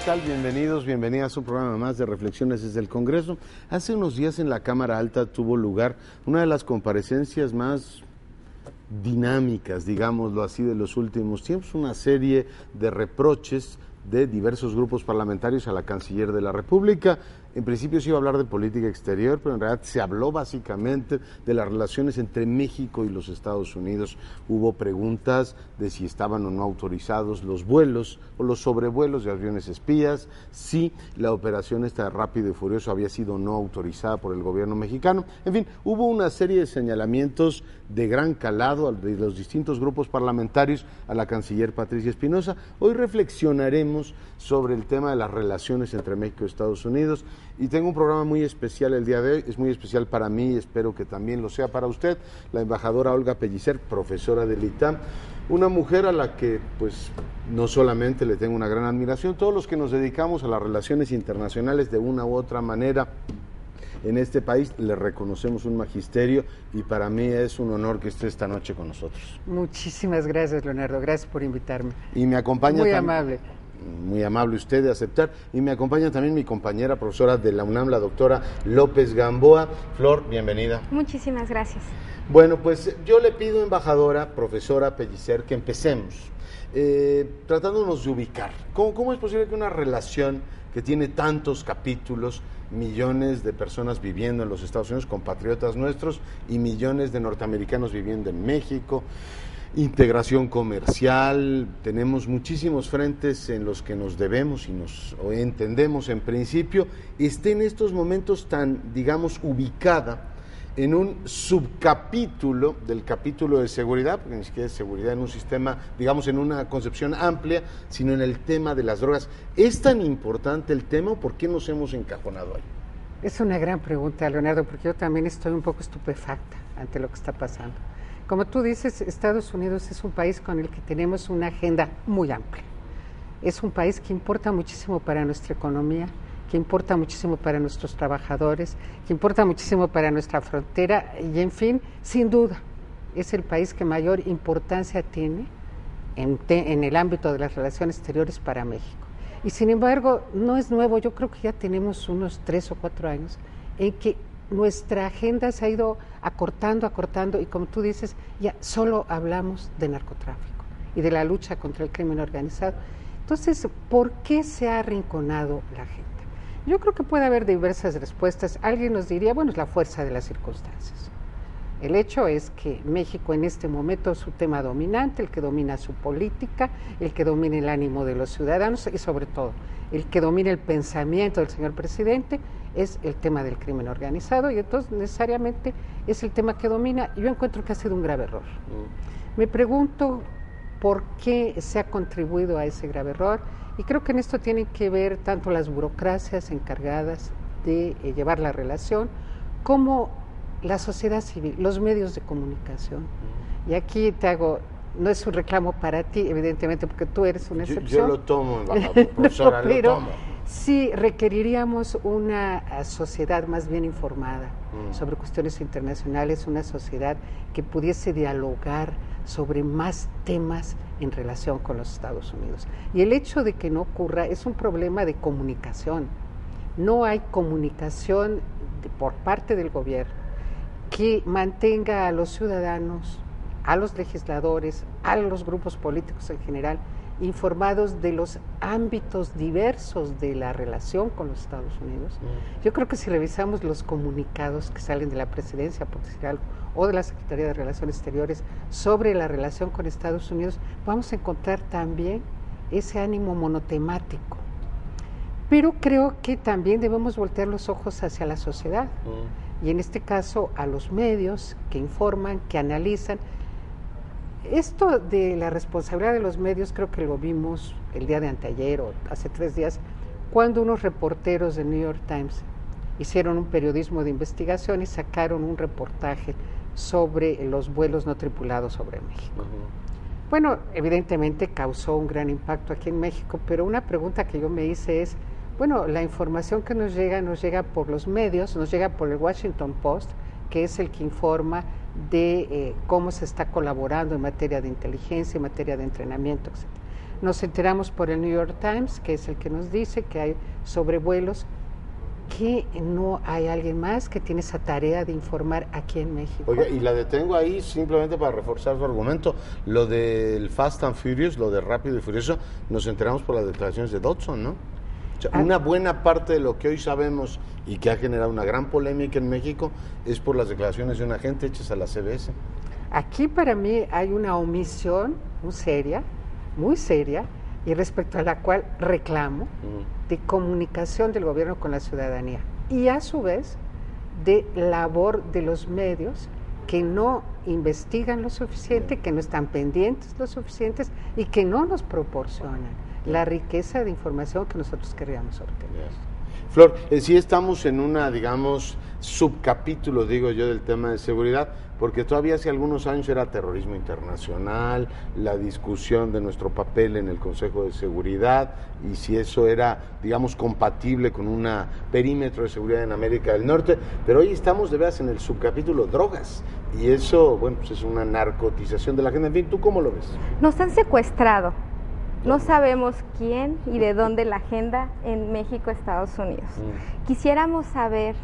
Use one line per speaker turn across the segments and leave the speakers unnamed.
tal? Bienvenidos, bienvenidas a un programa más de Reflexiones desde el Congreso. Hace unos días en la Cámara Alta tuvo lugar una de las comparecencias más dinámicas, digámoslo así, de los últimos tiempos, una serie de reproches de diversos grupos parlamentarios a la Canciller de la República. En principio se iba a hablar de política exterior, pero en realidad se habló básicamente de las relaciones entre México y los Estados Unidos. Hubo preguntas de si estaban o no autorizados los vuelos o los sobrevuelos de aviones espías, si la operación esta Rápido y Furioso había sido o no autorizada por el gobierno mexicano. En fin, hubo una serie de señalamientos de gran calado de los distintos grupos parlamentarios a la Canciller Patricia Espinosa. Hoy reflexionaremos sobre el tema de las relaciones entre México y Estados Unidos. Y tengo un programa muy especial el día de hoy, es muy especial para mí, espero que también lo sea para usted, la embajadora Olga Pellicer, profesora del ITAM, una mujer a la que pues no solamente le tengo una gran admiración, todos los que nos dedicamos a las relaciones internacionales de una u otra manera en este país le reconocemos un magisterio y para mí es un honor que esté esta noche con nosotros.
Muchísimas gracias, Leonardo, gracias por invitarme.
Y me acompaña
muy amable.
Muy amable usted de aceptar. Y me acompaña también mi compañera profesora de la UNAM, la doctora López Gamboa. Flor, bienvenida.
Muchísimas gracias.
Bueno, pues yo le pido, embajadora, profesora Pellicer, que empecemos tratándonos de ubicar. ¿Cómo es posible que una relación que tiene tantos capítulos, millones de personas viviendo en los Estados Unidos, compatriotas nuestros, y millones de norteamericanos viviendo en México, integración comercial, tenemos muchísimos frentes en los que nos debemos y nos entendemos en principio, esté en estos momentos tan, digamos, ubicada en un subcapítulo del capítulo de seguridad, porque ni siquiera es seguridad en un sistema, digamos, en una concepción amplia, sino en el tema de las drogas. ¿Es tan importante el tema o por qué nos hemos encajonado ahí?
Es una gran pregunta, Leonardo, porque yo también estoy un poco estupefacta ante lo que está pasando. Como tú dices, Estados Unidos es un país con el que tenemos una agenda muy amplia. Es un país que importa muchísimo para nuestra economía, que importa muchísimo para nuestros trabajadores, que importa muchísimo para nuestra frontera y, en fin, sin duda, es el país que mayor importancia tiene en el ámbito de las relaciones exteriores para México. Y sin embargo, no es nuevo, yo creo que ya tenemos unos 3 o 4 años en que nuestra agenda se ha ido acortando, y como tú dices, ya solo hablamos de narcotráfico y de la lucha contra el crimen organizado. Entonces, ¿por qué se ha arrinconado la gente? Yo creo que puede haber diversas respuestas. Alguien nos diría, bueno, es la fuerza de las circunstancias. El hecho es que México en este momento es su tema dominante, el que domina su política, el que domina el ánimo de los ciudadanos y sobre todo el que domina el pensamiento del señor presidente es el tema del crimen organizado y entonces necesariamente es el tema que domina. Yo encuentro que ha sido un grave error. Me pregunto por qué se ha contribuido a ese grave error y creo que en esto tienen que ver tanto las burocracias encargadas de llevar la relación como la sociedad civil, los medios de comunicación. Y aquí te hago, no es un reclamo para ti, evidentemente, porque tú eres una excepción.
Yo lo tomo, profesora,
no, pero
lo tomo.
Sí requeriríamos una sociedad más bien informada sobre cuestiones internacionales, una sociedad que pudiese dialogar sobre más temas en relación con los Estados Unidos. Y el hecho de que no ocurra es un problema de comunicación. No hay comunicación por parte del gobierno que mantenga a los ciudadanos, a los legisladores, a los grupos políticos en general, informados de los ámbitos diversos de la relación con los Estados Unidos. Yo creo que si revisamos los comunicados que salen de la presidencia, por decir algo, o de la Secretaría de Relaciones Exteriores sobre la relación con Estados Unidos, vamos a encontrar también ese ánimo monotemático. Pero creo que también debemos voltear los ojos hacia la sociedad, y en este caso a los medios que informan, que analizan. Esto de la responsabilidad de los medios creo que lo vimos el día de anteayer o hace 3 días, cuando unos reporteros de New York Times hicieron un periodismo de investigación y sacaron un reportaje sobre los vuelos no tripulados sobre México. Bueno, evidentemente causó un gran impacto aquí en México, pero una pregunta que yo me hice es, bueno, la información que nos llega por los medios, nos llega por el Washington Post, que es el que informa de cómo se está colaborando en materia de inteligencia, en materia de entrenamiento, etc. Nos enteramos por el New York Times, que es el que nos dice que hay sobrevuelos, que no hay alguien más que tiene esa tarea de informar aquí en México.
Oiga, y la detengo ahí simplemente para reforzar su argumento. Lo del Fast and Furious, lo de Rápido y Furioso, nos enteramos por las declaraciones de Dodson, ¿no? O sea, una buena parte de lo que hoy sabemos y que ha generado una gran polémica en México es por las declaraciones de un agente hechas a la CBS.
Aquí para mí hay una omisión muy seria, y respecto a la cual reclamo, de comunicación del gobierno con la ciudadanía, y a su vez de labor de los medios que no investigan lo suficiente, que no están pendientes lo suficientes y que no nos proporcionan la riqueza de información que nosotros queríamos obtener.
Flor, sí estamos en una, digamos, subcapítulo, digo yo, del tema de seguridad, porque todavía hace algunos años era terrorismo internacional, la discusión de nuestro papel en el Consejo de Seguridad y si eso era, digamos, compatible con un perímetro de seguridad en América del Norte, pero hoy estamos de veras en el subcapítulo drogas y eso, bueno, pues es una narcotización de la agenda. En fin, ¿tú cómo lo ves?
Nos han secuestrado. No sabemos quién y de dónde la agenda en México, Estados Unidos. Quisiéramos saber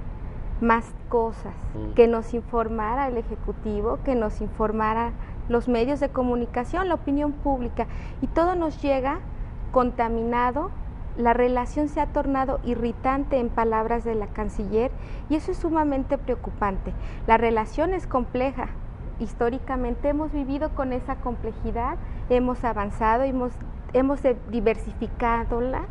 más cosas, que nos informara el Ejecutivo, que nos informara los medios de comunicación, la opinión pública, y todo nos llega contaminado. La relación se ha tornado irritante, en palabras de la canciller, y eso es sumamente preocupante. La relación es compleja. Históricamente hemos vivido con esa complejidad, hemos avanzado, hemos diversificándola,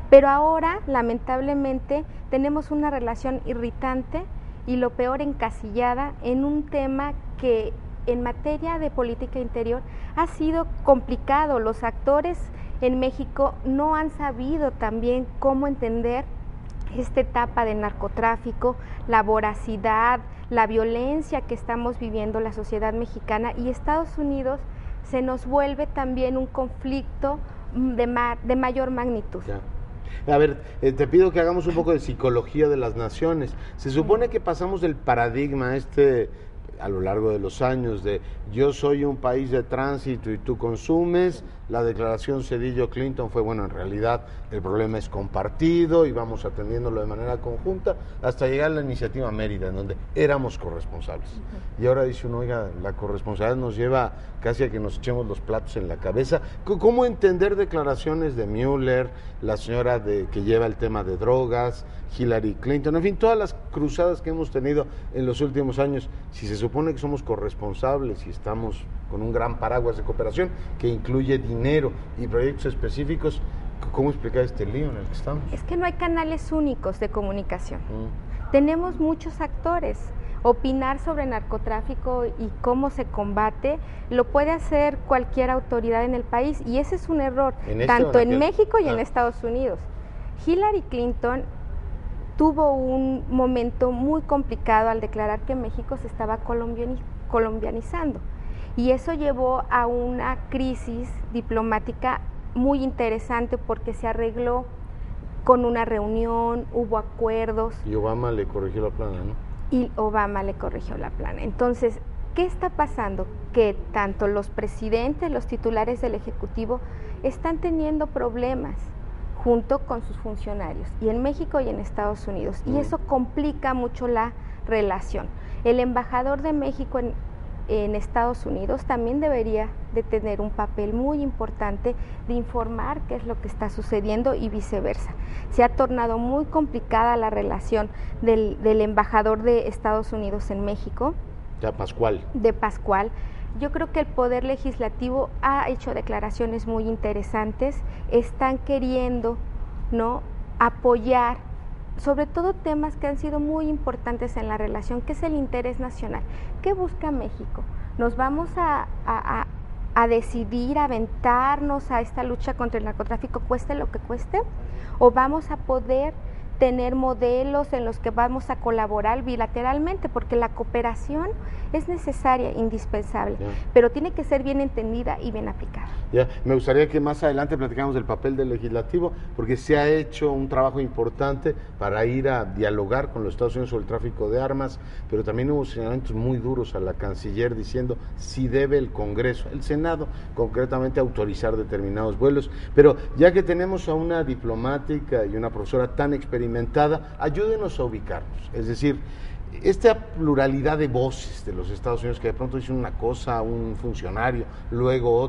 pero ahora lamentablemente tenemos una relación irritante y lo peor, encasillada en un tema que en materia de política interior ha sido complicado. Los actores en México no han sabido también cómo entender esta etapa del narcotráfico, la voracidad, la violencia que estamos viviendo la sociedad mexicana, y Estados Unidos se nos vuelve también un conflicto de mayor magnitud.
Ya. A ver, te pido que hagamos un poco de psicología de las naciones. Se supone que pasamos del paradigma a lo largo de los años de yo soy un país de tránsito y tú consumes. La declaración Zedillo-Clinton fue, bueno, en realidad el problema es compartido y vamos atendiéndolo de manera conjunta, hasta llegar a la iniciativa Mérida, en donde éramos corresponsables. Y ahora dice uno, oiga, la corresponsabilidad nos lleva casi a que nos echemos los platos en la cabeza. ¿Cómo entender declaraciones de Mueller, la señora que lleva el tema de drogas, Hillary Clinton, en fin, todas las cruzadas que hemos tenido en los últimos años? Si se supone que somos corresponsables y estamos con un gran paraguas de cooperación que incluye dinero y proyectos específicos, ¿cómo explicar este lío en el que estamos?
Es que no hay canales únicos de comunicación. Tenemos muchos actores. Opinar sobre narcotráfico y cómo se combate lo puede hacer cualquier autoridad en el país, y ese es un error, tanto en México y en Estados Unidos. Hillary Clinton tuvo un momento muy complicado al declarar que México se estaba colombianizando, y eso llevó a una crisis diplomática muy interesante porque se arregló con una reunión, hubo acuerdos.
Y Obama le corrigió la plana, ¿no?
Y Obama le corrigió la plana. Entonces, ¿qué está pasando? Que tanto los presidentes, los titulares del Ejecutivo están teniendo problemas junto con sus funcionarios, y en México y en Estados Unidos, y eso complica mucho la relación. El embajador de México en Estados Unidos también debería de tener un papel muy importante de informar qué es lo que está sucediendo y viceversa. Se ha tornado muy complicada la relación del embajador de Estados Unidos en México.
Ya, Pascual.
De Pascual. Yo creo que el Poder Legislativo ha hecho declaraciones muy interesantes, están queriendo, ¿no?, apoyar sobre todo temas que han sido muy importantes en la relación, que es el interés nacional. ¿Qué busca México? ¿Nos vamos a decidir, a aventarnos a esta lucha contra el narcotráfico, cueste lo que cueste? ¿O vamos a poder tener modelos en los que vamos a colaborar bilateralmente, porque la cooperación es necesaria, indispensable, pero tiene que ser bien entendida y bien aplicada.
Me gustaría que más adelante platicáramos del papel del legislativo, porque se ha hecho un trabajo importante para ir a dialogar con los Estados Unidos sobre el tráfico de armas, pero también hubo señalamientos muy duros a la canciller diciendo si debe el Congreso, el Senado concretamente, autorizar determinados vuelos. Pero ya que tenemos a una diplomática y una profesora tan experimentada, ayúdenos a ubicarnos, es decir, esta pluralidad de voces de los Estados Unidos, que de pronto dicen una cosa a un funcionario, luego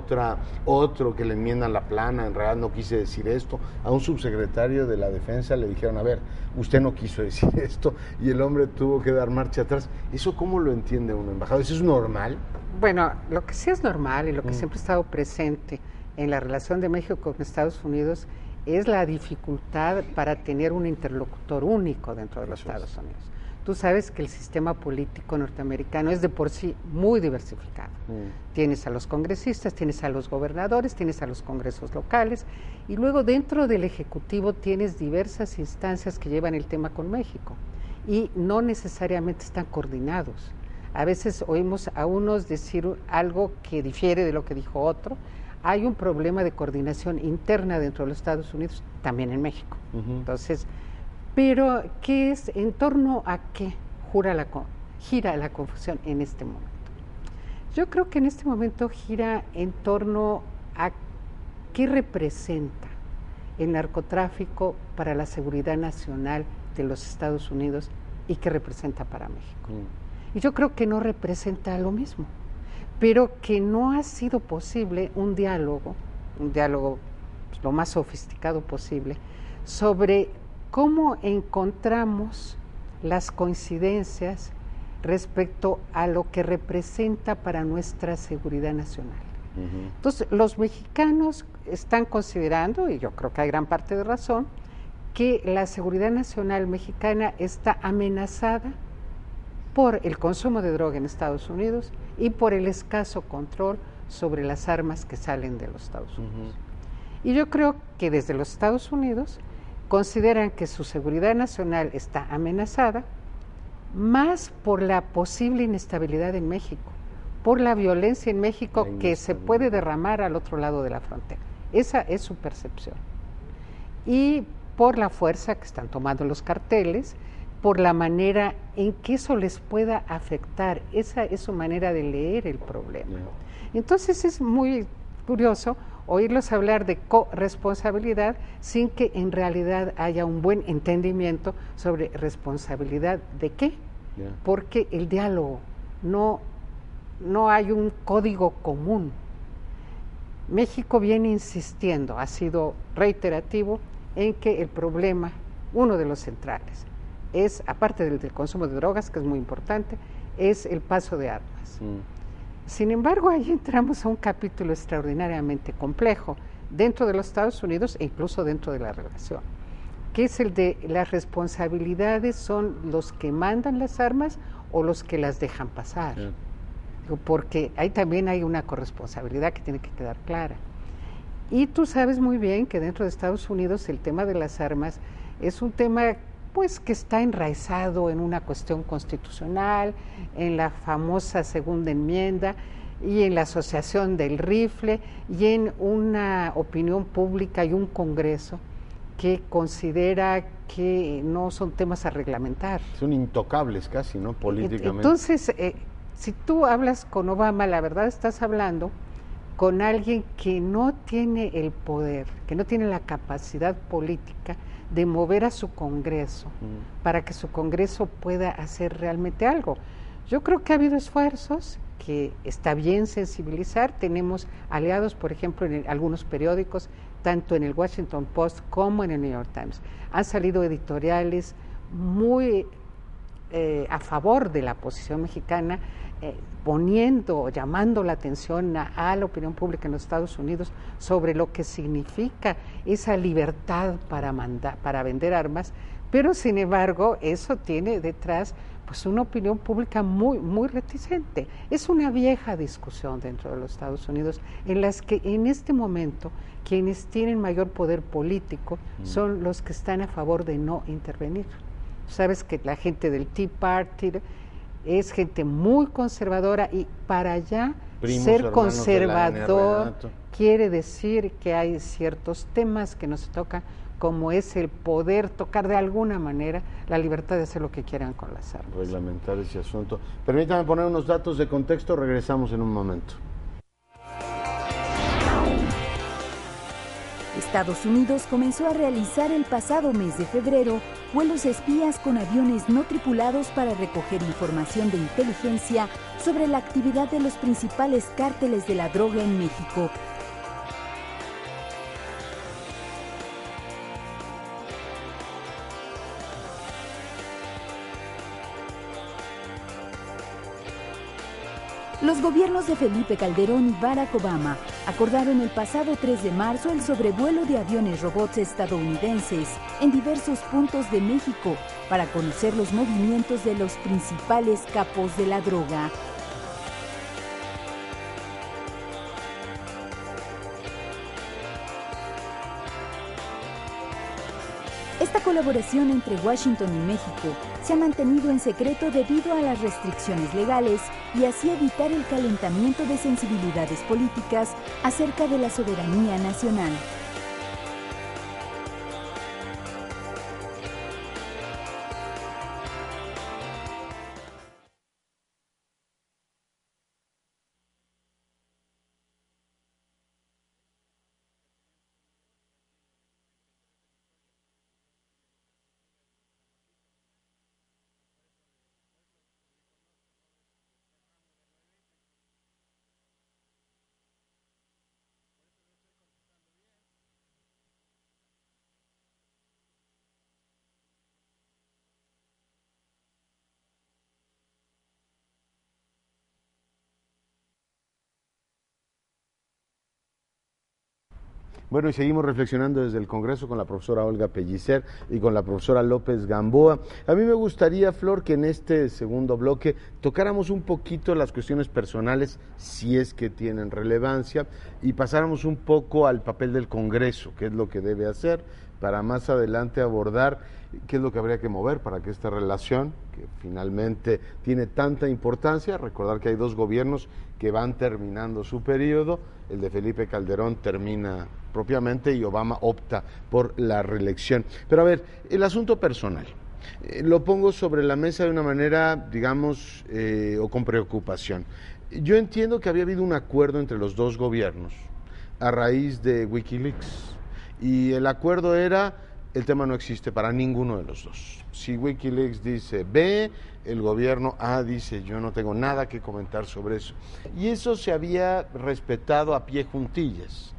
otro que le enmiendan la plana, en realidad no quise decir esto, a un subsecretario de la Defensa le dijeron, a ver, usted no quiso decir esto, y el hombre tuvo que dar marcha atrás. ¿Eso cómo lo entiende un embajador? ¿Eso es normal?
Bueno, lo que sí es normal y lo que siempre ha estado presente en la relación de México con Estados Unidos es la dificultad para tener un interlocutor único dentro de los Estados Unidos. Tú sabes que el sistema político norteamericano es de por sí muy diversificado. Tienes a los congresistas, tienes a los gobernadores, tienes a los congresos locales, y luego dentro del Ejecutivo tienes diversas instancias que llevan el tema con México, y no necesariamente están coordinados. A veces oímos a unos decir algo que difiere de lo que dijo otro. Hay un problema de coordinación interna dentro de los Estados Unidos, también en México. Entonces, pero ¿qué es, en torno a qué gira la confusión en este momento? Yo creo que en este momento gira en torno a qué representa el narcotráfico para la seguridad nacional de los Estados Unidos y qué representa para México. Y yo creo que no representa lo mismo, pero que no ha sido posible un diálogo pues, lo más sofisticado posible, sobre cómo encontramos las coincidencias respecto a lo que representa para nuestra seguridad nacional. Entonces, los mexicanos están considerando, y yo creo que hay gran parte de razón, que la seguridad nacional mexicana está amenazada por el consumo de droga en Estados Unidos y por el escaso control sobre las armas que salen de los Estados Unidos. Y yo creo que desde los Estados Unidos consideran que su seguridad nacional está amenazada más por la posible inestabilidad en México, por la violencia en México que se puede derramar al otro lado de la frontera. Esa es su percepción. Y por la fuerza que están tomando los carteles, por la manera en que eso les pueda afectar. Esa es su manera de leer el problema. Entonces es muy curioso oírlos hablar de corresponsabilidad sin que en realidad haya un buen entendimiento sobre responsabilidad de qué. Porque el diálogo, no hay un código común. México viene insistiendo, ha sido reiterativo, en que el problema, uno de los centrales, es, aparte del consumo de drogas, que es muy importante, es el paso de armas. Sin embargo, ahí entramos a un capítulo extraordinariamente complejo dentro de los Estados Unidos e incluso dentro de la relación, que es el de las responsabilidades, ¿son los que mandan las armas o los que las dejan pasar? Porque ahí también hay una corresponsabilidad que tiene que quedar clara. Y tú sabes muy bien que dentro de Estados Unidos el tema de las armas es un tema pues que está enraizado en una cuestión constitucional, en la famosa segunda enmienda y en la asociación del rifle y en una opinión pública y un Congreso que considera que no son temas a reglamentar.
Son intocables casi, ¿no? Políticamente.
Entonces, si tú hablas con Obama, la verdad estás hablando con alguien que no tiene el poder, que no tiene la capacidad política de mover a su Congreso para que su Congreso pueda hacer realmente algo. Yo creo que ha habido esfuerzos, que está bien sensibilizar. Tenemos aliados, por ejemplo, en algunos periódicos, tanto en el Washington Post como en el New York Times. Han salido editoriales muy a favor de la posición mexicana, llamando la atención a la opinión pública en los Estados Unidos sobre lo que significa esa libertad para vender armas, Pero sin embargo, eso tiene detrás pues una opinión pública muy reticente. Es una vieja discusión dentro de los Estados Unidos en las que en este momento quienes tienen mayor poder político son los que están a favor de no intervenir. Sabes que la gente del Tea Party es gente muy conservadora y para allá ser conservador quiere decir que hay ciertos temas que no se tocan, como es el poder tocar de alguna manera la libertad de hacer lo que quieran con las armas.
Reglamentar ese asunto. Permítame poner unos datos de contexto, regresamos en un momento.
Estados Unidos comenzó a realizar el pasado mes de febrero vuelos espías con aviones no tripulados para recoger información de inteligencia sobre la actividad de los principales cárteles de la droga en México. Los gobiernos de Felipe Calderón y Barack Obama acordaron el pasado 3 de marzo el sobrevuelo de aviones robots estadounidenses en diversos puntos de México para conocer los movimientos de los principales capos de la droga. Esta colaboración entre Washington y México se ha mantenido en secreto debido a las restricciones legales y así evitar el calentamiento de sensibilidades políticas acerca de la soberanía nacional.
Bueno, y seguimos reflexionando desde el Congreso con la profesora Olga Pellicer y con la profesora López Gamboa. A mí me gustaría, Flor, que en este segundo bloque tocáramos un poquito las cuestiones personales, si es que tienen relevancia, y pasáramos un poco al papel del Congreso, qué es lo que debe hacer, para más adelante abordar qué es lo que habría que mover para que esta relación, que finalmente tiene tanta importancia, recordar que hay dos gobiernos que van terminando su periodo, el de Felipe Calderón termina propiamente y Obama opta por la reelección. Pero a ver, el asunto personal, lo pongo sobre la mesa de una manera, digamos, o con preocupación. Yo entiendo que había habido un acuerdo entre los dos gobiernos a raíz de Wikileaks, y el acuerdo era, el tema no existe para ninguno de los dos. Si Wikileaks dice B, el gobierno A dice yo no tengo nada que comentar sobre eso. Y eso se había respetado a pie juntillas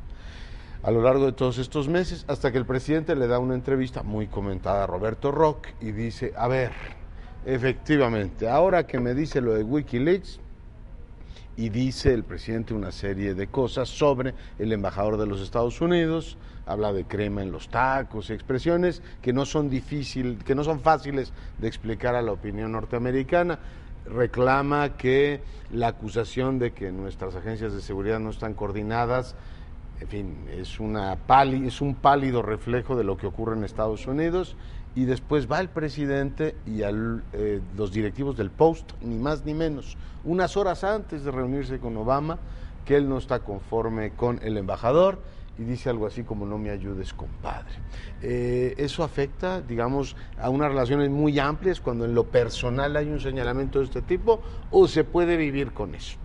a lo largo de todos estos meses, hasta que el presidente le da una entrevista muy comentada a Roberto Roch y dice, a ver, efectivamente, ahora que me dice lo de Wikileaks, y dice el presidente una serie de cosas sobre el embajador de los Estados Unidos, habla de crema en los tacos, expresiones que no son fáciles de explicar a la opinión norteamericana. Reclama que la acusación de que nuestras agencias de seguridad no están coordinadas, en fin, es un pálido reflejo de lo que ocurre en Estados Unidos. Y después va el presidente y los directivos del Post, ni más ni menos, unas horas antes de reunirse con Obama, que él no está conforme con el embajador y dice algo así como no me ayudes, compadre. Eso afecta, digamos, a unas relaciones muy amplias cuando en lo personal hay un señalamiento de este tipo, o se puede vivir con eso.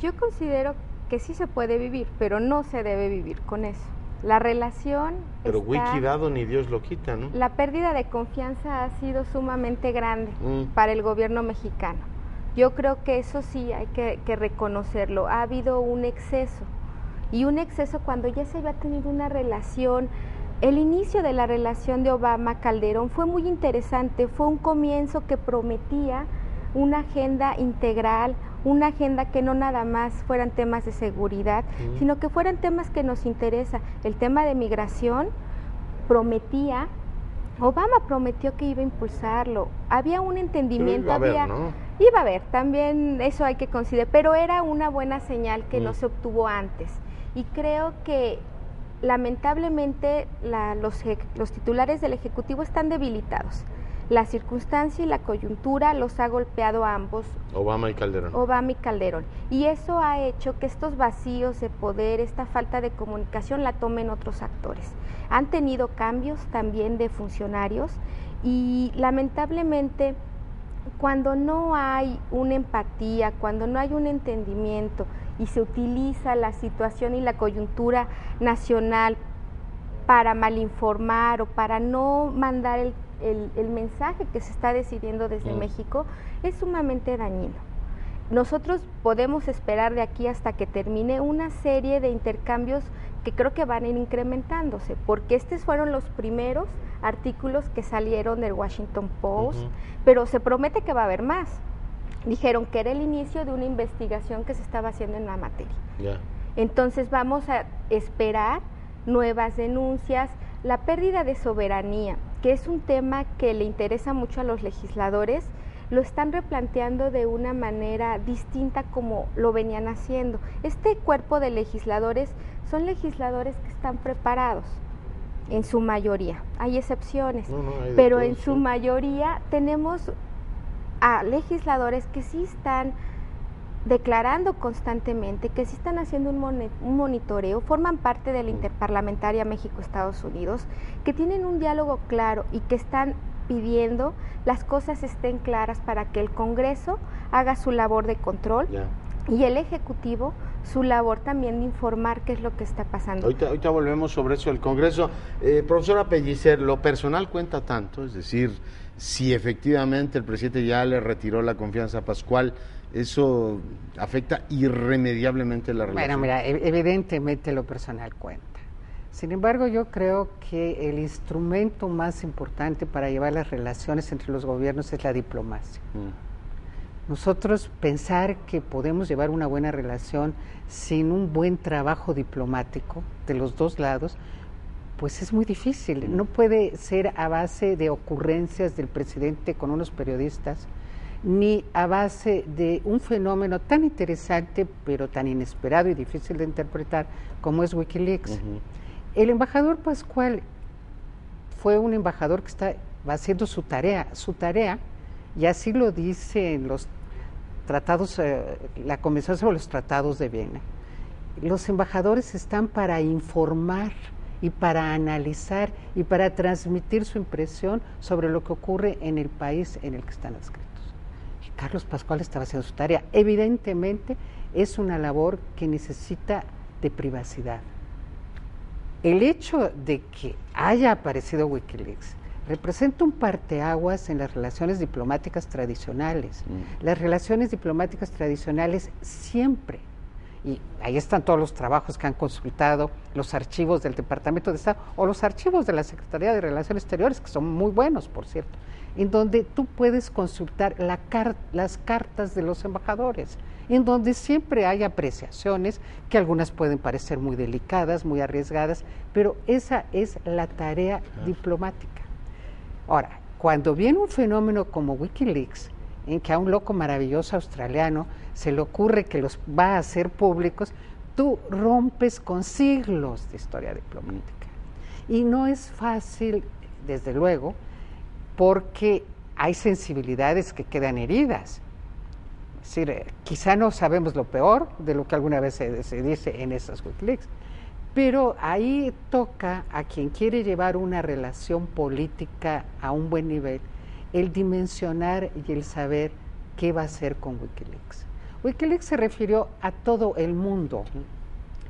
Yo considero que sí se puede vivir, pero no se debe vivir con eso. La relación
pero Wikidado ni Dios lo quita, ¿no?
La pérdida de confianza ha sido sumamente grande para el gobierno mexicano. Yo creo que eso sí hay que reconocerlo. Ha habido un exceso, y un exceso cuando ya se había tenido una relación. El inicio de la relación de Obama-Calderón fue muy interesante, fue un comienzo que prometía una agenda integral, una agenda que no nada más fueran temas de seguridad, sino que fueran temas que nos interesan. El tema de migración prometía Obama prometió que iba a impulsarlo, había un entendimiento,
iba a haber, ¿no?
Iba a haber, también eso hay que considerar, pero era una buena señal que no se obtuvo antes. Y creo que lamentablemente los titulares del Ejecutivo están debilitados. La circunstancia y la coyuntura los ha golpeado a ambos.
Obama y Calderón.
Obama y Calderón. Y eso ha hecho que estos vacíos de poder, esta falta de comunicación la tomen otros actores. Han tenido cambios también de funcionarios y lamentablemente cuando no hay una empatía, cuando no hay un entendimiento y se utiliza la situación y la coyuntura nacional para malinformar o para no mandar el mensaje que se está decidiendo desde México, es sumamente dañino. Nosotros podemos esperar de aquí hasta que termine una serie de intercambios que creo que van a ir incrementándose, porque estos fueron los primeros artículos que salieron del Washington Post, pero se promete que va a haber más. Dijeron que era el inicio de una investigación que se estaba haciendo en la materia. Entonces vamos a esperar nuevas denuncias, la pérdida de soberanía, que es un tema que le interesa mucho a los legisladores, lo están replanteando de una manera distinta como lo venían haciendo. Este cuerpo de legisladores son legisladores que están preparados, en su mayoría, hay excepciones, pero en su mayoría tenemos a legisladores que sí están declarando constantemente, que sí están haciendo un monitoreo, forman parte de la Interparlamentaria México-Estados Unidos, que tienen un diálogo claro y que están pidiendo las cosas estén claras para que el Congreso haga su labor de control y el Ejecutivo su labor también de informar qué es lo que está pasando.
Ahorita volvemos sobre eso del Congreso. Profesora Pellicer, ¿lo personal cuenta tanto? Es decir, si efectivamente el presidente ya le retiró la confianza a Pascual, ¿eso afecta irremediablemente la relación?
Bueno, mira, evidentemente lo personal cuenta. Sin embargo, yo creo que el instrumento más importante para llevar las relaciones entre los gobiernos es la diplomacia. Nosotros pensar que podemos llevar una buena relación sin un buen trabajo diplomático de los dos lados, pues es muy difícil. No puede ser a base de ocurrencias del presidente con unos periodistas, ni a base de un fenómeno tan interesante, pero tan inesperado y difícil de interpretar como es Wikileaks. El embajador Pascual fue un embajador que va haciendo su tarea, y así lo dicen los tratados, la Convención sobre los Tratados de Viena. Los embajadores están para informar y para analizar y para transmitir su impresión sobre lo que ocurre en el país en el que están adscritos. Y Carlos Pascual estaba haciendo su tarea. Evidentemente es una labor que necesita de privacidad. El hecho de que haya aparecido Wikileaks representa un parteaguas en las relaciones diplomáticas tradicionales. Las relaciones diplomáticas tradicionales siempre, y ahí están todos los trabajos que han consultado, los archivos del Departamento de Estado o los archivos de la Secretaría de Relaciones Exteriores, que son muy buenos, por cierto, en donde tú puedes consultar las cartas de los embajadores, en donde siempre hay apreciaciones que algunas pueden parecer muy delicadas, muy arriesgadas, pero esa es la tarea diplomática. Ahora, cuando viene un fenómeno como Wikileaks, en que a un loco maravilloso australiano se le ocurre que los va a hacer públicos, tú rompes con siglos de historia diplomática. Y no es fácil, desde luego, porque hay sensibilidades que quedan heridas. Es decir, quizá no sabemos lo peor de lo que alguna vez se dice en esas Wikileaks, pero ahí toca a quien quiere llevar una relación política a un buen nivel el dimensionar y el saber qué va a hacer con Wikileaks. Wikileaks se refirió a todo el mundo.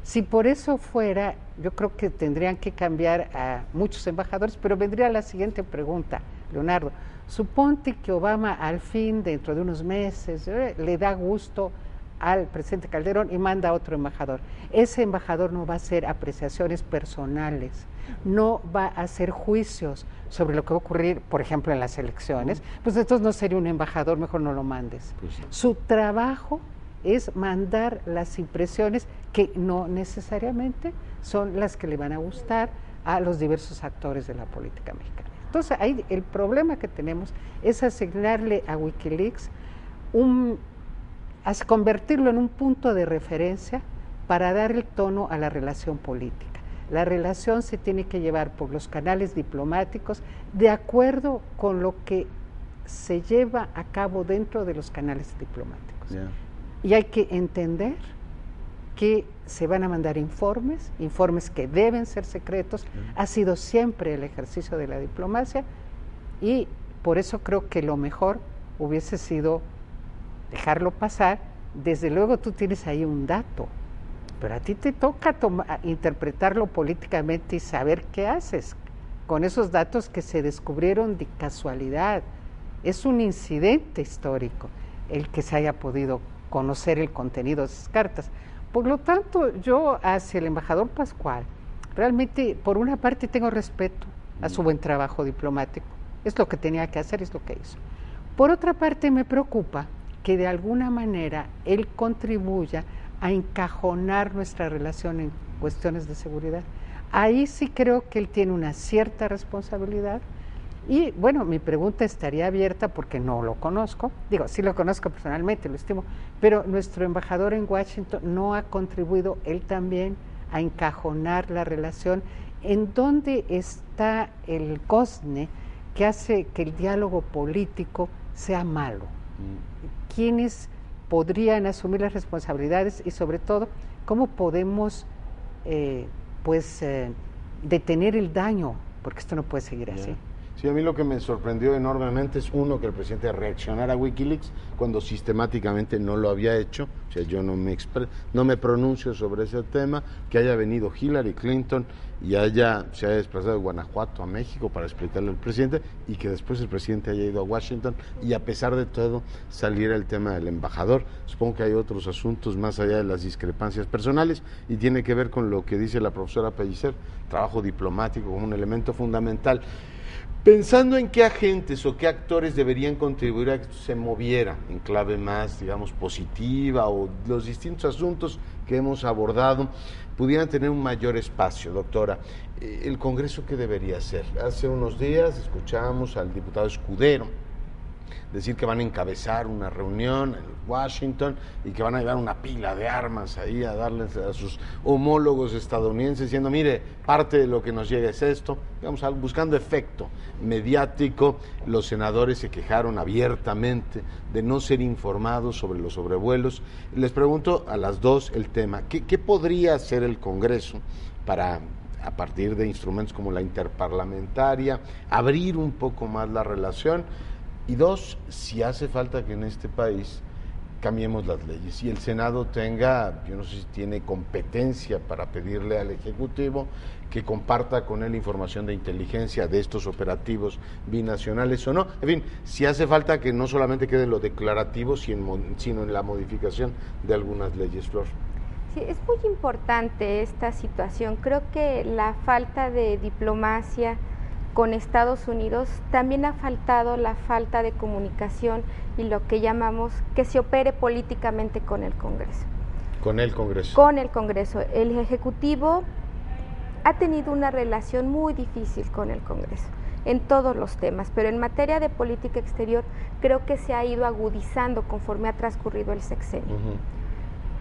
Si por eso fuera, yo creo que tendrían que cambiar a muchos embajadores, pero vendría la siguiente pregunta, Leonardo. Suponte que Obama al fin, dentro de unos meses, le da gusto al presidente Calderón y manda a otro embajador. Ese embajador no va a hacer apreciaciones personales, no va a hacer juicios sobre lo que va a ocurrir, por ejemplo, en las elecciones, pues entonces no sería un embajador, mejor no lo mandes. Pues sí. Su trabajo es mandar las impresiones que no necesariamente son las que le van a gustar a los diversos actores de la política mexicana. Entonces, ahí el problema que tenemos es asignarle a Wikileaks convertirlo en un punto de referencia para dar el tono a la relación política. La relación se tiene que llevar por los canales diplomáticos de acuerdo con lo que se lleva a cabo dentro de los canales diplomáticos. Yeah. Y hay que entender que se van a mandar informes que deben ser secretos. Ha sido siempre el ejercicio de la diplomacia y por eso creo que lo mejor hubiese sido dejarlo pasar. Desde luego tú tienes ahí un dato, pero a ti te toca interpretarlo políticamente y saber qué haces con esos datos que se descubrieron de casualidad. Es un incidente histórico el que se haya podido conocer el contenido de esas cartas. Por lo tanto, yo hacia el embajador Pascual, realmente por una parte tengo respeto a su buen trabajo diplomático, es lo que tenía que hacer, es lo que hizo. Por otra parte me preocupa que de alguna manera él contribuya a encajonar nuestra relación en cuestiones de seguridad. Ahí sí creo que él tiene una cierta responsabilidad y bueno, mi pregunta estaría abierta porque no lo conozco, digo, sí lo conozco personalmente, lo estimo, pero nuestro embajador en Washington no ha contribuido él también a encajonar la relación. ¿En dónde está el gozne que hace que el diálogo político sea malo? ¿Quiénes podrían asumir las responsabilidades y sobre todo cómo podemos detener el daño? Porque esto no puede seguir así.
Sí, a mí lo que me sorprendió enormemente es que el presidente reaccionara a Wikileaks cuando sistemáticamente no lo había hecho. O sea, yo no me pronuncio sobre ese tema, que haya venido Hillary Clinton y se haya desplazado de Guanajuato a México para explicarle al presidente y que después el presidente haya ido a Washington y a pesar de todo saliera el tema del embajador. Supongo que hay otros asuntos más allá de las discrepancias personales y tiene que ver con lo que dice la profesora Pellicer, trabajo diplomático como un elemento fundamental. Pensando en qué agentes o qué actores deberían contribuir a que se moviera en clave más, digamos, positiva o los distintos asuntos que hemos abordado pudieran tener un mayor espacio, doctora. ¿El Congreso qué debería hacer? Hace unos días escuchábamos al diputado Escudero decir que van a encabezar una reunión en Washington y que van a llevar una pila de armas ahí a darles a sus homólogos estadounidenses diciendo, mire, parte de lo que nos llega es esto, digamos, buscando efecto mediático. Los senadores se quejaron abiertamente de no ser informados sobre los sobrevuelos. Les pregunto a las dos el tema, ¿qué podría hacer el Congreso para, a partir de instrumentos como la interparlamentaria, abrir un poco más la relación? Y dos, si hace falta que en este país cambiemos las leyes y el Senado tenga, yo no sé si tiene competencia para pedirle al Ejecutivo que comparta con él información de inteligencia de estos operativos binacionales o no. En fin, si hace falta que no solamente quede lo declarativo, sino en la modificación de algunas leyes, Flor.
Sí, es muy importante esta situación. Creo que la falta de diplomacia con Estados Unidos, también ha faltado la falta de comunicación y lo que llamamos que se opere políticamente con el Congreso.
¿Con el Congreso?
Con el Congreso. El Ejecutivo ha tenido una relación muy difícil con el Congreso en todos los temas, pero en materia de política exterior creo que se ha ido agudizando conforme ha transcurrido el sexenio.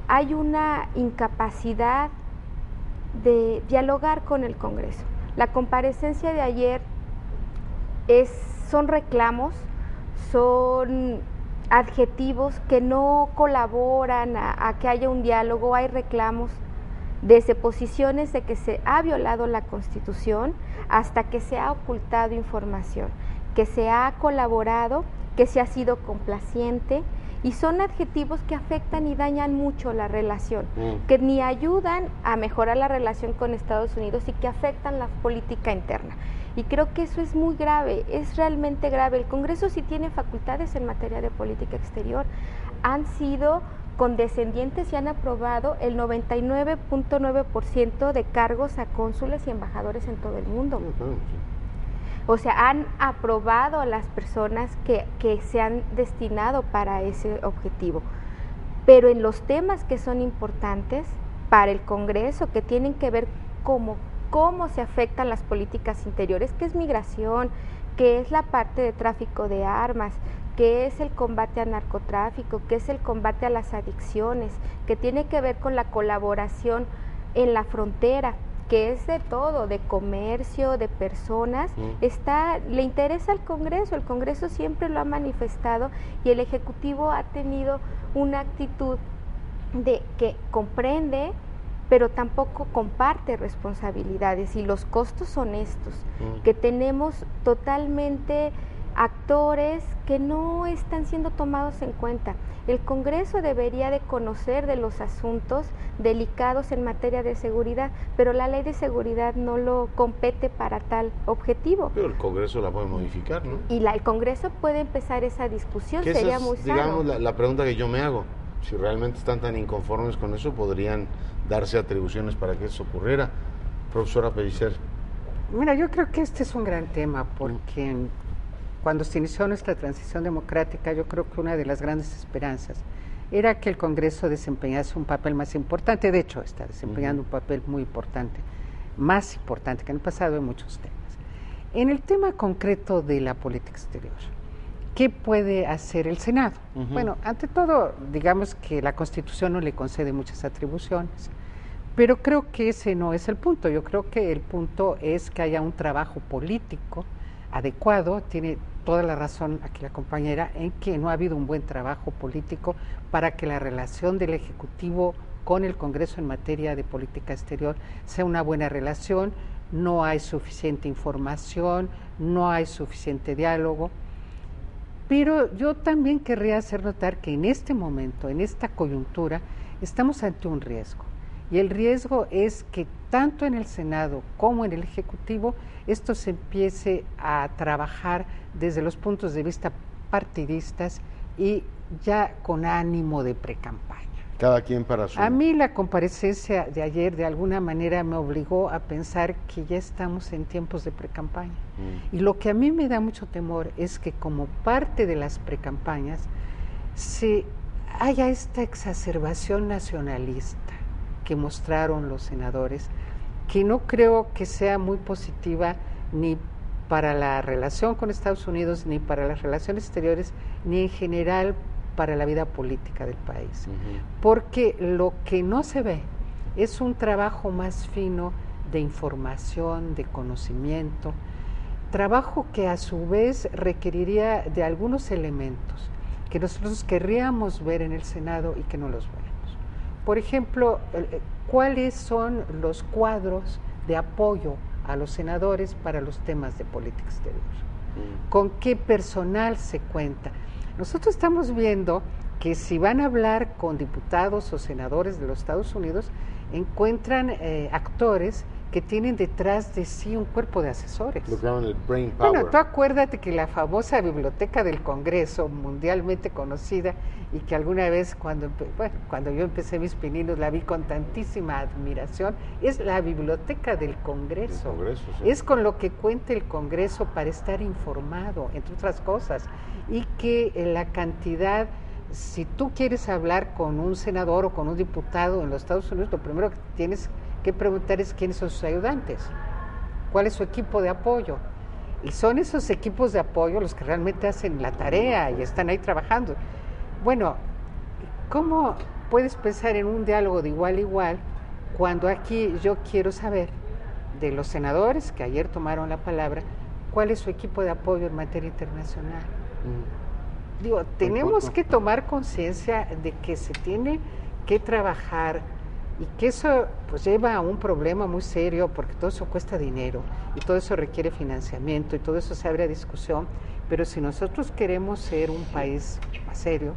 Hay una incapacidad de dialogar con el Congreso. La comparecencia de ayer son reclamos, son adjetivos que no colaboran a que haya un diálogo. Hay reclamos desde posiciones de que se ha violado la Constitución hasta que se ha ocultado información, que se ha colaborado, que se ha sido complaciente, y son adjetivos que afectan y dañan mucho la relación, que ni ayudan a mejorar la relación con Estados Unidos y que afectan la política interna. Y creo que eso es muy grave, es realmente grave. El Congreso sí tiene facultades en materia de política exterior, han sido condescendientes y han aprobado el 99.9% de cargos a cónsules y embajadores en todo el mundo. O sea, han aprobado a las personas que se han destinado para ese objetivo. Pero en los temas que son importantes para el Congreso, que tienen que ver cómo se afectan las políticas interiores, que es migración, que es la parte de tráfico de armas, que es el combate al narcotráfico, que es el combate a las adicciones, que tiene que ver con la colaboración en la frontera, que es de todo, de comercio, de personas, le interesa al Congreso, el Congreso siempre lo ha manifestado y el Ejecutivo ha tenido una actitud de que comprende, pero tampoco comparte responsabilidades, y los costos son estos, que tenemos totalmente actores que no están siendo tomados en cuenta. El Congreso debería de conocer de los asuntos delicados en materia de seguridad, pero la ley de seguridad no lo compete para tal objetivo.
Pero el Congreso la puede modificar, ¿no?
Y el Congreso puede empezar esa discusión, sería muy sano.
Digamos, la pregunta que yo me hago, si realmente están tan inconformes con eso, podrían darse atribuciones para que eso ocurriera. Profesora Pellicer.
Mira, yo creo que este es un gran tema, porque cuando se inició nuestra transición democrática, yo creo que una de las grandes esperanzas era que el Congreso desempeñase un papel más importante. De hecho, está desempeñando un papel muy importante, más importante que en el pasado en muchos temas. En el tema concreto de la política exterior, ¿qué puede hacer el Senado? Bueno, ante todo, digamos que la Constitución no le concede muchas atribuciones, pero creo que ese no es el punto. Yo creo que el punto es que haya un trabajo político adecuado. Tiene toda la razón aquí la compañera en que no ha habido un buen trabajo político para que la relación del Ejecutivo con el Congreso en materia de política exterior sea una buena relación. No hay suficiente información, no hay suficiente diálogo. Pero yo también querría hacer notar que en este momento, en esta coyuntura, estamos ante un riesgo. Y el riesgo es que tanto en el Senado como en el Ejecutivo esto se empiece a trabajar desde los puntos de vista partidistas y ya con ánimo de precampaña.
Cada quien para su...
A mí la comparecencia de ayer de alguna manera me obligó a pensar que ya estamos en tiempos de precampaña. Y lo que a mí me da mucho temor es que como parte de las precampañas haya esta exacerbación nacionalista que mostraron los senadores, que no creo que sea muy positiva ni para la relación con Estados Unidos, ni para las relaciones exteriores, ni en general para la vida política del país. Porque lo que no se ve es un trabajo más fino de información, de conocimiento, trabajo que a su vez requeriría de algunos elementos que nosotros querríamos ver en el Senado y que no los vemos. Por ejemplo, ¿cuáles son los cuadros de apoyo a los senadores para los temas de política exterior? ¿Con qué personal se cuenta? Nosotros estamos viendo que si van a hablar con diputados o senadores de los Estados Unidos, encuentran actores que tienen detrás de sí un cuerpo de asesores.
Lo que llaman el brain power.
Bueno, tú acuérdate que la famosa biblioteca del Congreso, mundialmente conocida, y que alguna vez cuando yo empecé mis pininos la vi con tantísima admiración, es la biblioteca del Congreso. Sí. Es con lo que cuenta el Congreso para estar informado, entre otras cosas, y que la cantidad, si tú quieres hablar con un senador o con un diputado en los Estados Unidos, lo primero que tienes que preguntar es quiénes son sus ayudantes, cuál es su equipo de apoyo. Y son esos equipos de apoyo los que realmente hacen la tarea y están ahí trabajando. Bueno, ¿cómo puedes pensar en un diálogo de igual a igual cuando aquí yo quiero saber de los senadores que ayer tomaron la palabra, cuál es su equipo de apoyo en materia internacional? Digo, tenemos que tomar conciencia de que se tiene que trabajar y que eso pues lleva a un problema muy serio, porque todo eso cuesta dinero y todo eso requiere financiamiento y todo eso se abre a discusión, pero si nosotros queremos ser un país más serio,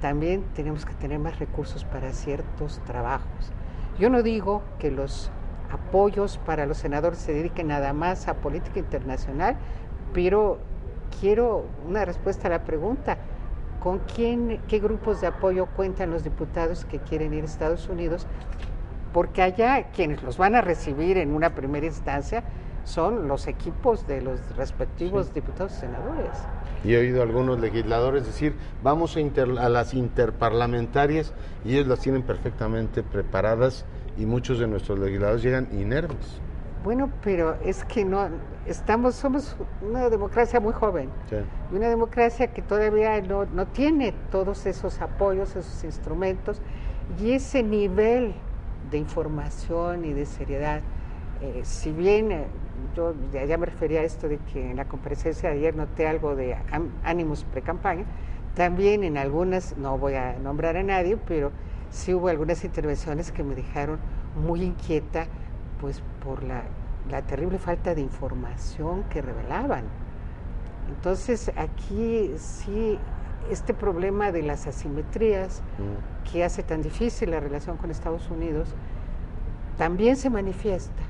también tenemos que tener más recursos para ciertos trabajos. Yo no digo que los apoyos para los senadores se dediquen nada más a política internacional, pero quiero una respuesta a la pregunta: ¿con qué grupos de apoyo cuentan los diputados que quieren ir a Estados Unidos? Porque allá quienes los van a recibir en una primera instancia son los equipos de los respectivos diputados y senadores.
Y he oído a algunos legisladores decir, vamos a las interparlamentarias, y ellos las tienen perfectamente preparadas, y muchos de nuestros legisladores llegan inermes.
Bueno, pero es que somos una democracia muy joven,
Sí.
y una democracia que todavía no tiene todos esos apoyos, esos instrumentos, y ese nivel de información y de seriedad. Si bien yo ya me refería a esto de que en la comparecencia de ayer noté algo de ánimos pre-campaña, también en algunas, no voy a nombrar a nadie, pero sí hubo algunas intervenciones que me dejaron muy inquieta, pues por la terrible falta de información que revelaban. Entonces aquí sí, este problema de las asimetrías que hace tan difícil la relación con Estados Unidos, también se manifiesta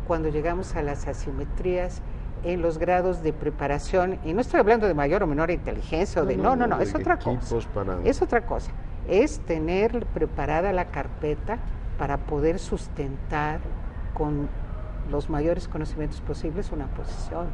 cuando llegamos a las asimetrías en los grados de preparación, y no estoy hablando de mayor o menor inteligencia, no, es otra cosa. Es otra cosa. Es tener preparada la carpeta para poder sustentar con los mayores conocimientos posibles una posición.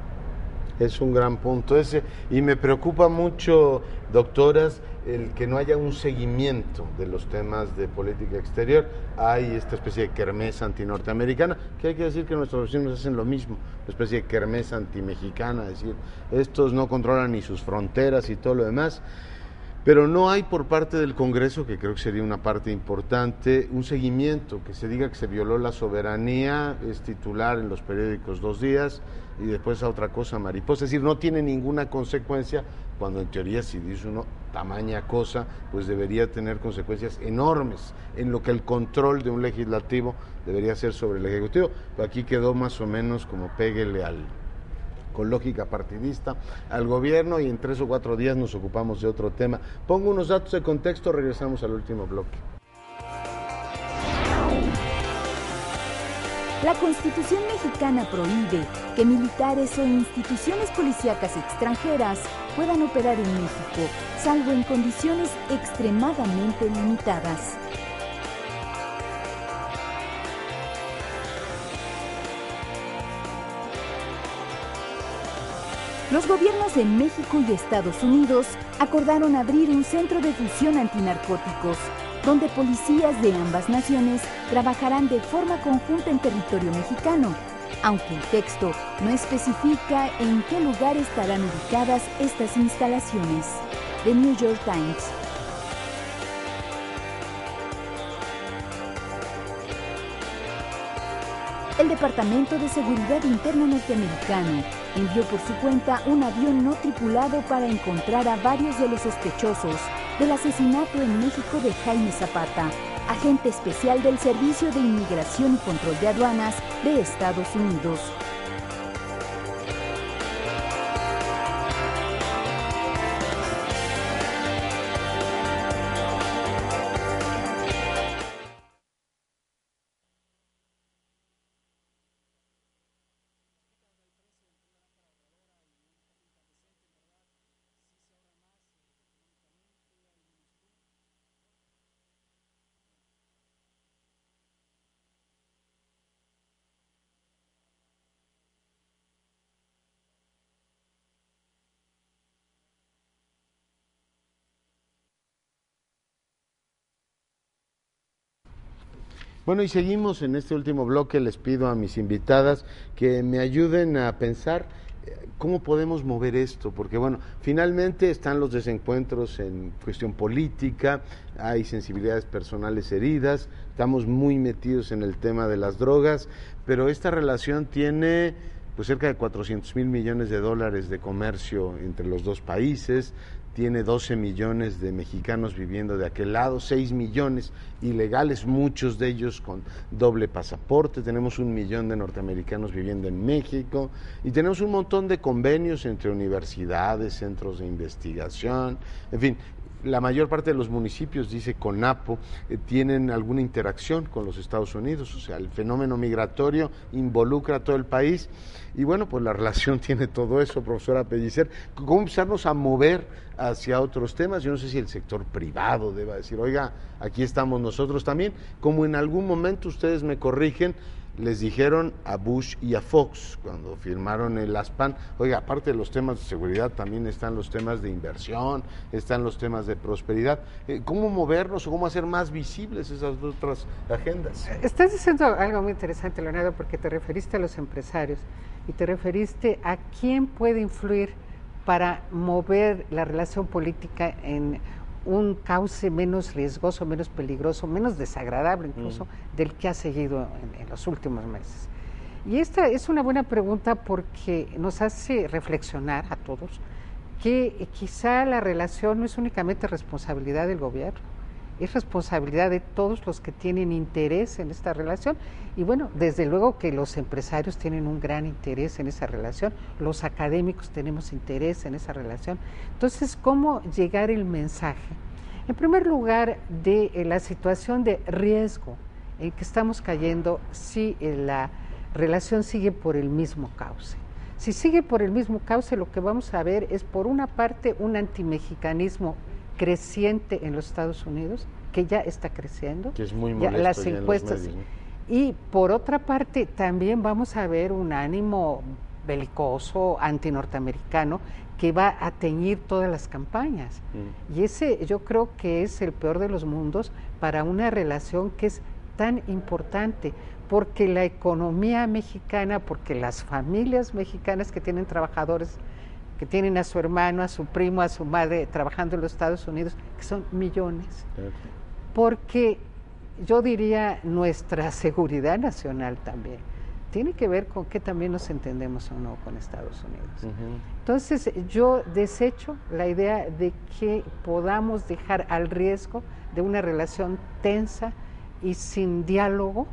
Es un gran punto ese, y me preocupa mucho, doctoras, el que no haya un seguimiento de los temas de política exterior. Hay esta especie de kermés antinorteamericana, que hay que decir que nuestros vecinos hacen lo mismo, una especie de kermés antimexicana, es decir, estos no controlan ni sus fronteras y todo lo demás. Pero no hay por parte del Congreso, que creo que sería una parte importante, un seguimiento, que se diga que se violó la soberanía, es titular en los periódicos 2 días, y después a otra cosa mariposa. Es decir, no tiene ninguna consecuencia, cuando en teoría si dice uno tamaña cosa, pues debería tener consecuencias enormes en lo que el control de un legislativo debería ser sobre el ejecutivo. Pero aquí quedó más o menos como péguele con lógica partidista al gobierno, y en 3 o 4 días nos ocupamos de otro tema. Pongo unos datos de contexto, regresamos al último bloque.
La Constitución mexicana prohíbe que militares o instituciones policíacas extranjeras puedan operar en México, salvo en condiciones extremadamente limitadas. Los gobiernos de México y Estados Unidos acordaron abrir un centro de fusión antinarcóticos, donde policías de ambas naciones trabajarán de forma conjunta en territorio mexicano, aunque el texto no especifica en qué lugar estarán ubicadas estas instalaciones. The New York Times. El Departamento de Seguridad Interna norteamericano envió por su cuenta un avión no tripulado para encontrar a varios de los sospechosos del asesinato en México de Jaime Zapata, agente especial del Servicio de Inmigración y Control de Aduanas de Estados Unidos.
Bueno, y seguimos en este último bloque. Les pido a mis invitadas que me ayuden a pensar cómo podemos mover esto, porque bueno, finalmente están los desencuentros en cuestión política, hay sensibilidades personales heridas, estamos muy metidos en el tema de las drogas, pero esta relación tiene pues cerca de 400,000 millones de dólares de comercio entre los dos países, tiene 12 millones de mexicanos viviendo de aquel lado, 6 millones ilegales, muchos de ellos con doble pasaporte, tenemos 1 millón de norteamericanos viviendo en México, y tenemos un montón de convenios entre universidades, centros de investigación, en fin. La mayor parte de los municipios, dice CONAPO, tienen alguna interacción con los Estados Unidos, o sea, el fenómeno migratorio involucra a todo el país, y bueno, pues la relación tiene todo eso, profesora Pellicer. ¿Cómo empezarnos a mover hacia otros temas? Yo no sé si el sector privado deba decir, oiga, aquí estamos nosotros también, como en algún momento ustedes me corrigen, les dijeron a Bush y a Fox cuando firmaron el ASPAN, oiga, aparte de los temas de seguridad, también están los temas de inversión, están los temas de prosperidad. ¿Cómo movernos o cómo hacer más visibles esas otras agendas?
Estás diciendo algo muy interesante, Leonardo, porque te referiste a los empresarios y te referiste a quién puede influir para mover la relación política en un cauce menos riesgoso, menos peligroso, menos desagradable incluso del que ha seguido en los últimos meses. Y esta es una buena pregunta porque nos hace reflexionar a todos que quizá la relación no es únicamente responsabilidad del gobierno, es responsabilidad de todos los que tienen interés en esta relación y bueno, desde luego que los empresarios tienen un gran interés en esa relación, los académicos tenemos interés en esa relación. Entonces, ¿cómo llegar el mensaje? En primer lugar, de la situación de riesgo en que estamos cayendo si la relación sigue por el mismo cauce. Si sigue por el mismo cauce, lo que vamos a ver es, por una parte, un antimexicanismo creciente en los Estados Unidos, que ya está creciendo,
que es muy molesto,
ya las encuestas,
medios, ¿no?
Y por otra parte también vamos a ver un ánimo belicoso, antinorteamericano, que va a teñir todas las campañas. Y ese yo creo que es el peor de los mundos para una relación que es tan importante, porque la economía mexicana, porque las familias mexicanas que tienen trabajadores, que tienen a su hermano, a su primo, a su madre trabajando en los Estados Unidos, que son millones, porque yo diría nuestra seguridad nacional también tiene que ver con que también nos entendemos o no con Estados Unidos. Entonces yo desecho la idea de que podamos dejar al riesgo de una relación tensa y sin diálogo,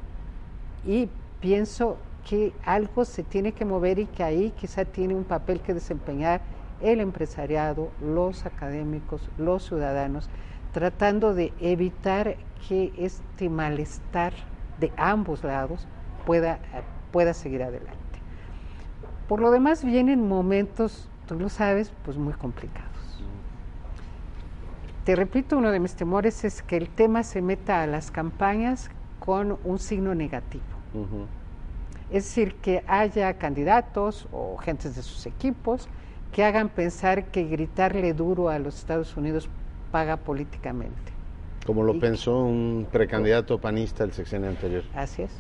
y pienso que algo se tiene que mover y que ahí quizá tiene un papel que desempeñar el empresariado, los académicos, los ciudadanos, tratando de evitar que este malestar de ambos lados pueda seguir adelante. Por lo demás vienen momentos, tú lo sabes, pues muy complicados. Te repito, uno de mis temores es que el tema se meta a las campañas con un signo negativo. Es decir, que haya candidatos o gentes de sus equipos que hagan pensar que gritarle duro a los Estados Unidos paga políticamente.
Como lo pensó un precandidato panista el sexenio anterior.
Así es.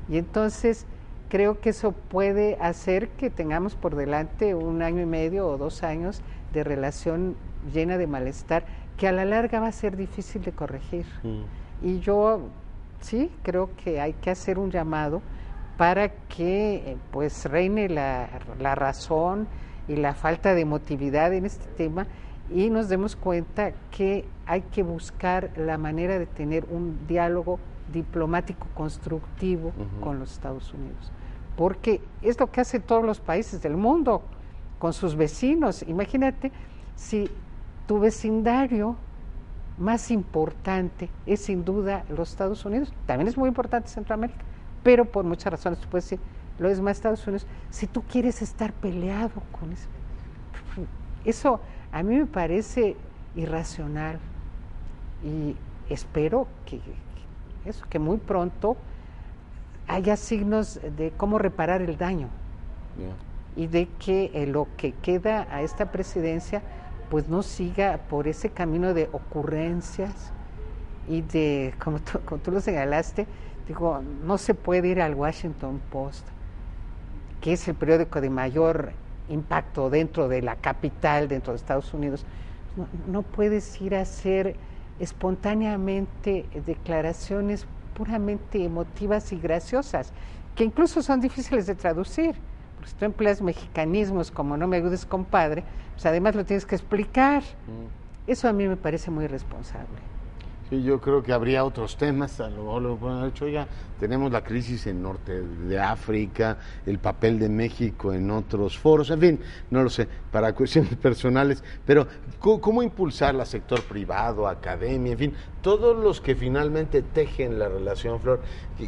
Y entonces creo que eso puede hacer que tengamos por delante 1 año y medio o 2 años de relación llena de malestar, que a la larga va a ser difícil de corregir. Y yo sí creo que hay que hacer un llamado para que pues reine la razón y la falta de emotividad en este tema, y nos demos cuenta que hay que buscar la manera de tener un diálogo diplomático constructivo con los Estados Unidos, porque es lo que hacen todos los países del mundo con sus vecinos. Imagínate si tu vecindario más importante es sin duda los Estados Unidos, también es muy importante Centroamérica, pero por muchas razones tú puedes decir, lo es más Estados Unidos, si tú quieres estar peleado con eso a mí me parece irracional, y espero que muy pronto haya signos de cómo reparar el daño, y de que lo que queda a esta presidencia pues no siga por ese camino de ocurrencias y de, como tú lo señalaste, digo, no se puede ir al Washington Post, que es el periódico de mayor impacto dentro de la capital, dentro de Estados Unidos. No puedes ir a hacer espontáneamente declaraciones puramente emotivas y graciosas, que incluso son difíciles de traducir, porque si tú empleas mexicanismos como no me ayudes, compadre, pues además lo tienes que explicar. Eso a mí me parece muy irresponsable.
Sí, yo creo que habría otros temas, a lo mejor lo pueden haber hecho, ya tenemos la crisis en norte de África, el papel de México en otros foros, en fin, no lo sé, para cuestiones personales, pero ¿cómo impulsar al sector privado, academia, en fin, todos los que finalmente tejen la relación, Flor,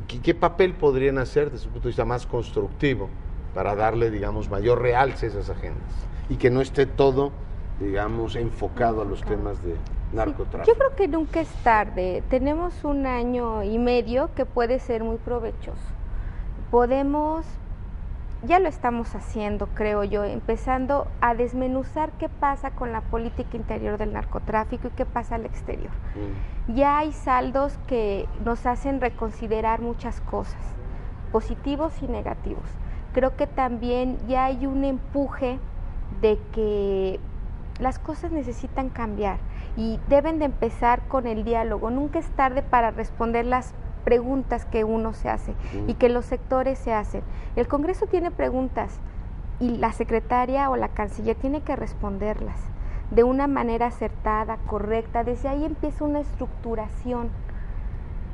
¿qué papel podrían hacer desde un punto de vista más constructivo para darle, digamos, mayor realce a esas agendas y que no esté todo, digamos, enfocado a los temas de narcotráfico?
Yo creo que nunca es tarde. Tenemos 1 año y medio que puede ser muy provechoso. podemos, ya lo estamos haciendo, creo yo, empezando a desmenuzar qué pasa con la política interior del narcotráfico y qué pasa al exterior. Ya hay saldos que nos hacen reconsiderar muchas cosas, positivos y negativos. Creo que también ya hay un empuje de que las cosas necesitan cambiar y deben de empezar con el diálogo. Nunca es tarde para responder las preguntas que uno se hace y que los sectores se hacen. El Congreso tiene preguntas y la secretaria o la canciller tiene que responderlas de una manera acertada, correcta. Desde ahí empieza una estructuración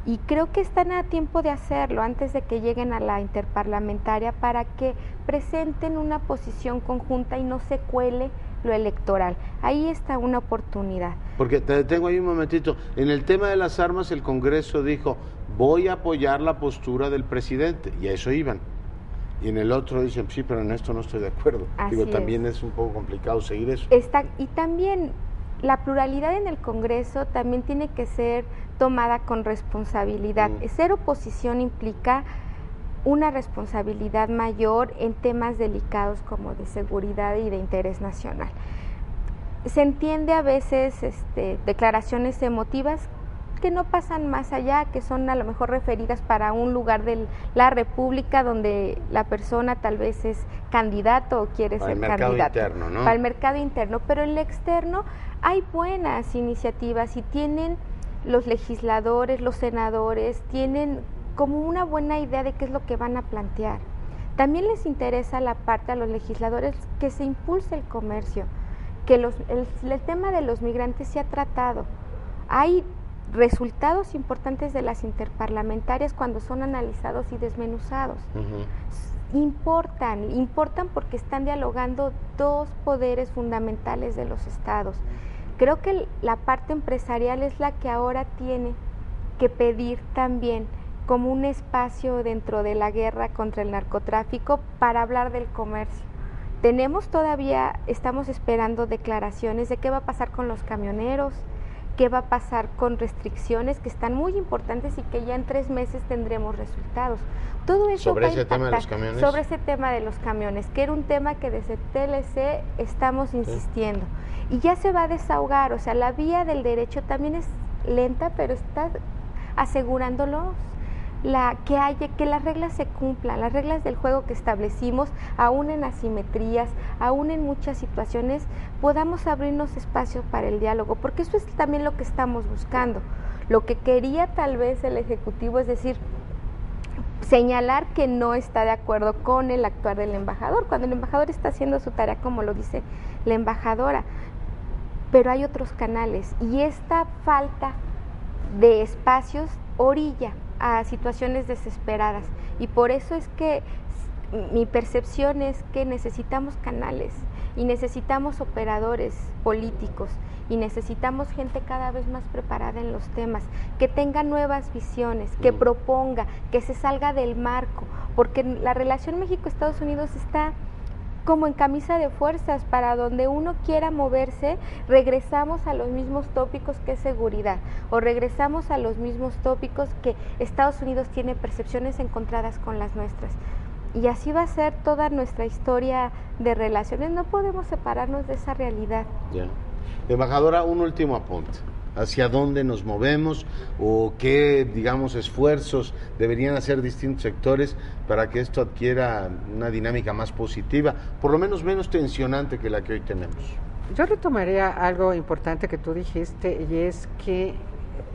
y creo que están a tiempo de hacerlo antes de que lleguen a la interparlamentaria para que presenten una posición conjunta y no se cuele lo electoral. Ahí está una oportunidad.
Porque te detengo ahí un momentito. En el tema de las armas, el Congreso dijo, voy a apoyar la postura del presidente, y a eso iban. Y en el otro dicen, sí, pero en esto no estoy de acuerdo. Digo, también es un poco complicado seguir eso.
Y también la pluralidad en el Congreso también tiene que ser tomada con responsabilidad. Ser oposición implica una responsabilidad mayor en temas delicados como de seguridad y de interés nacional. Se entiende a veces declaraciones emotivas que no pasan más allá, que son a lo mejor referidas para un lugar de la República donde la persona tal vez es candidato o quiere ser candidato. Para el mercado interno, ¿no? Para el mercado interno, pero en el externo hay buenas iniciativas y tienen los legisladores, los senadores, tienen como una buena idea de qué es lo que van a plantear. También les interesa la parte a los legisladores que se impulse el comercio, que el tema de los migrantes se ha tratado. Hay resultados importantes de las interparlamentarias cuando son analizados y desmenuzados. Importan porque están dialogando dos poderes fundamentales de los estados. Creo que la parte empresarial es la que ahora tiene que pedir también como un espacio dentro de la guerra contra el narcotráfico para hablar del comercio. Estamos esperando declaraciones de qué va a pasar con los camioneros, qué va a pasar con restricciones que están muy importantes y que ya en 3 meses tendremos resultados. Todo eso
sobre ese tema de los camiones.
Sobre ese tema de los camiones, que era un tema que desde TLC estamos insistiendo. Y ya se va a desahogar, o sea, la vía del derecho también es lenta, pero está asegurándolos que las reglas se cumplan, las reglas del juego que establecimos, aún en asimetrías, aún en muchas situaciones, podamos abrirnos espacios para el diálogo, porque eso es también lo que estamos buscando. Lo que quería tal vez el Ejecutivo es decir, señalar que no está de acuerdo con el actuar del embajador, cuando el embajador está haciendo su tarea como lo dice la embajadora, pero hay otros canales y esta falta de espacios orilla a situaciones desesperadas y por eso es que mi percepción es que necesitamos canales y necesitamos operadores políticos y necesitamos gente cada vez más preparada en los temas, que tenga nuevas visiones, que proponga, que se salga del marco, porque la relación México-Estados Unidos está como en camisa de fuerzas, para donde uno quiera moverse, regresamos a los mismos tópicos que es seguridad, o regresamos a los mismos tópicos que Estados Unidos tiene percepciones encontradas con las nuestras. Y así va a ser toda nuestra historia de relaciones, no podemos separarnos de esa realidad.
Ya. Embajadora, un último apunte. ¿Hacia dónde nos movemos o qué, digamos, esfuerzos deberían hacer distintos sectores para que esto adquiera una dinámica más positiva, por lo menos menos tensionante que la que hoy tenemos?
Yo retomaría algo importante que tú dijiste, y es que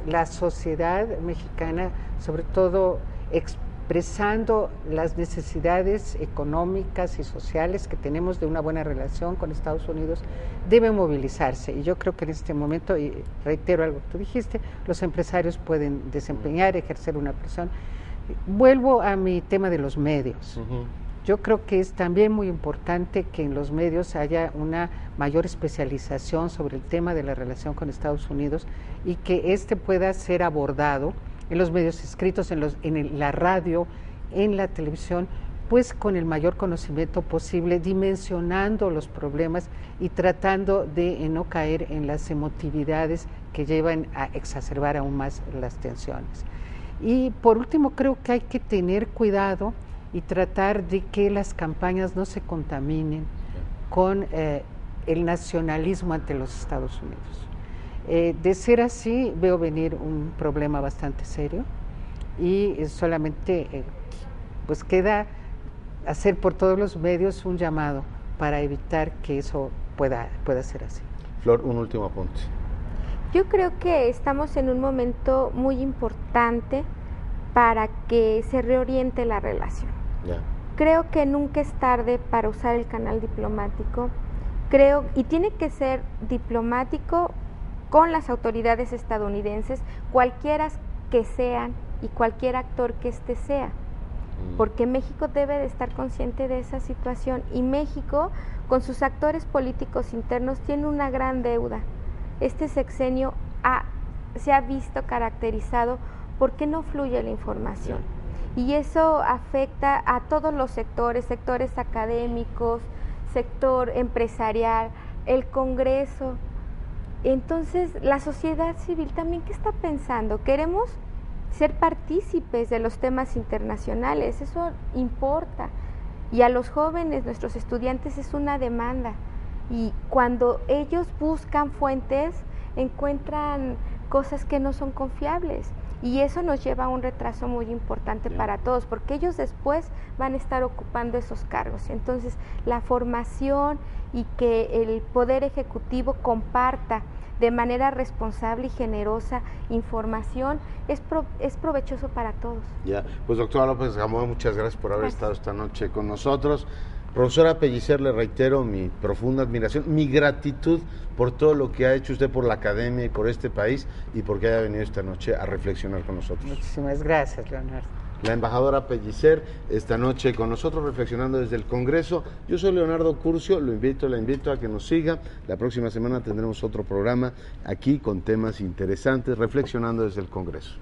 la sociedad mexicana, sobre todo expresando las necesidades económicas y sociales que tenemos de una buena relación con Estados Unidos, debe movilizarse. Y yo creo que en este momento, y reitero algo que tú dijiste, los empresarios pueden desempeñar, ejercer una presión. Vuelvo a mi tema de los medios. Yo creo que es también muy importante que en los medios haya una mayor especialización sobre el tema de la relación con Estados Unidos y que este pueda ser abordado en los medios escritos, en la radio, en la televisión, pues con el mayor conocimiento posible, dimensionando los problemas y tratando de no caer en las emotividades que llevan a exacerbar aún más las tensiones. Y por último, creo que hay que tener cuidado y tratar de que las campañas no se contaminen con el nacionalismo ante los Estados Unidos. De ser así, veo venir un problema bastante serio y solamente pues queda hacer por todos los medios un llamado para evitar que eso pueda ser así.
Flor, un último apunte.
Yo creo que estamos en un momento muy importante para que se reoriente la relación. Creo que nunca es tarde para usar el canal diplomático. Y tiene que ser diplomático con las autoridades estadounidenses, cualquiera que sean y cualquier actor que éste sea, porque México debe de estar consciente de esa situación, y México, con sus actores políticos internos, tiene una gran deuda. Este sexenio se ha visto caracterizado porque no fluye la información, y eso afecta a todos los sectores académicos, sector empresarial, el Congreso. Entonces, la sociedad civil también, ¿qué está pensando? Queremos ser partícipes de los temas internacionales, eso importa, y a los jóvenes, nuestros estudiantes, es una demanda, y cuando ellos buscan fuentes, encuentran cosas que no son confiables, y eso nos lleva a un retraso muy importante para todos, porque ellos después van a estar ocupando esos cargos. Entonces, la formación y que el Poder Ejecutivo comparta de manera responsable y generosa información es provechoso para todos.
Pues doctora López Gamboa, muchas gracias por haber estado esta noche con nosotros. Profesora Pellicer, le reitero mi profunda admiración, mi gratitud por todo lo que ha hecho usted por la academia y por este país, y porque haya venido esta noche a reflexionar con nosotros.
Muchísimas gracias, Leonardo.
La embajadora Pellicer, esta noche con nosotros, reflexionando desde el Congreso. Yo soy Leonardo Curcio, la invito a que nos siga. La próxima semana tendremos otro programa aquí con temas interesantes, reflexionando desde el Congreso.